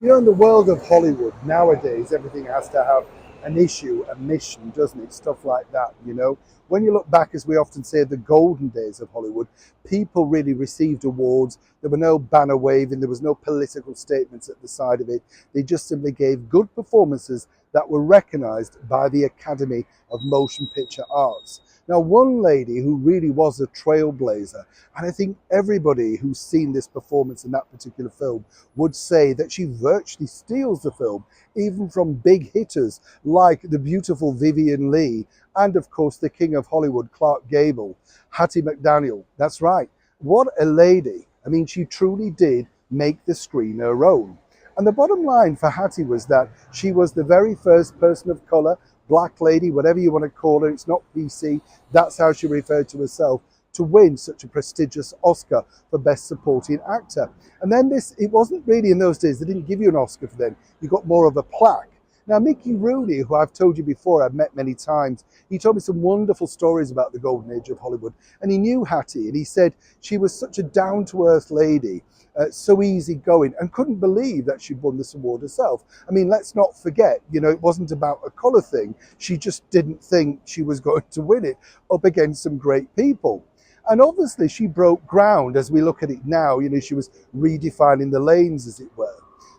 You know, in the world of Hollywood nowadays, everything has to have an issue, a mission, doesn't it? Stuff like that, you know. When you look back, as we often say, the golden days of Hollywood, people really received awards. There were no banner waving, there was no political statements at the side of it. They just simply gave good performances that were recognized by the Academy of Motion Picture Arts. Now, one lady who really was a trailblazer, and I think everybody who's seen this performance in that particular film would say that she virtually steals the film, even from big hitters like the beautiful Vivian Leigh and, of course, the king of Hollywood, Clark Gable, Hattie McDaniel. That's right. What a lady. I mean, she truly did make the screen her own. And the bottom line for Hattie was that she was the very first person of colour, black lady, whatever you want to call her, it's not PC, that's how she referred to herself, to win such a prestigious Oscar for Best Supporting Actor. And then it wasn't really in those days, they didn't give you an Oscar for them, you got more of a plaque. Now, Mickey Rooney, who I've told you before, I've met many times, he told me some wonderful stories about the golden age of Hollywood. And he knew Hattie, and he said she was such a down-to-earth lady, so easygoing, and couldn't believe that she'd won this award herself. I mean, let's not forget, you know, it wasn't about a colour thing. She just didn't think she was going to win it up against some great people. And obviously she broke ground as we look at it now. You know, she was redefining the lanes, as it were.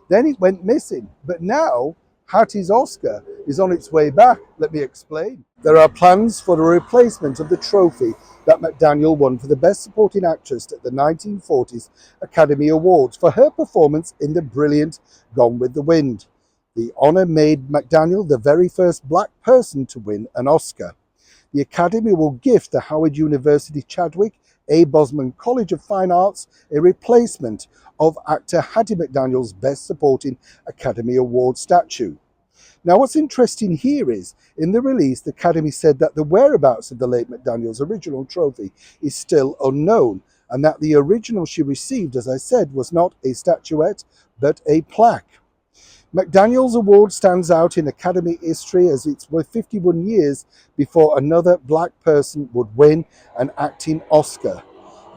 Then it went missing. But now Hattie's Oscar is on its way back. Let me explain. There are plans for the replacement of the trophy that McDaniel won for the Best Supporting Actress at the 1940s Academy Awards for her performance in the brilliant Gone with the Wind. The honour made McDaniel the very first black person to win an Oscar. The Academy will gift the Howard University Chadwick A. Boseman College of Fine Arts a replacement of actor Hattie McDaniel's Best Supporting Academy Award statue. Now, what's interesting here is, in the release, the Academy said that the whereabouts of the late McDaniel's original trophy is still unknown, and that the original she received, as I said, was not a statuette, but a plaque. McDaniel's award stands out in Academy history as it's worth 51 years before another black person would win an acting Oscar.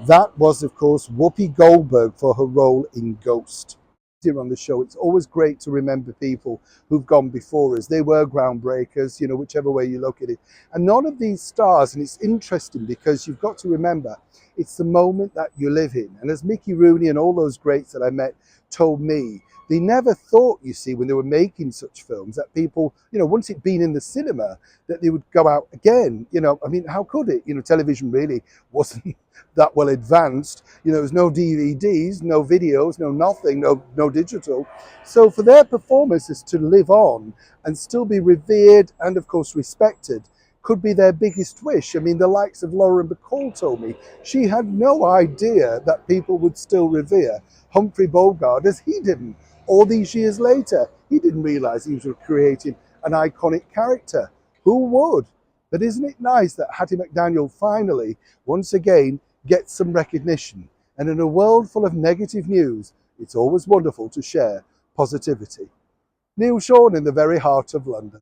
That was, of course, Whoopi Goldberg for her role in Ghost. Here on the show, it's always great to remember people who've gone before us. They were groundbreakers, you know, whichever way you look at it. And none of these stars, and it's interesting because you've got to remember, it's the moment that you live in. And as Mickey Rooney and all those greats that I met told me, they never thought, you see, when they were making such films, that people, you know, once it'd been in the cinema, that they would go out again. You know, I mean, how could it? You know, television really wasn't that well advanced. You know, there was no DVDs, no videos, no nothing, no digital. So for their performances to live on and still be revered and, of course, respected could be their biggest wish. I mean, the likes of Lauren Bacall told me she had no idea that people would still revere Humphrey Bogart as he didn't. All these years later, he didn't realize he was creating an iconic character. Who would? But isn't it nice that Hattie McDaniel finally, once again, gets some recognition? And in a world full of negative news, it's always wonderful to share positivity. Neil Sean in the very heart of London.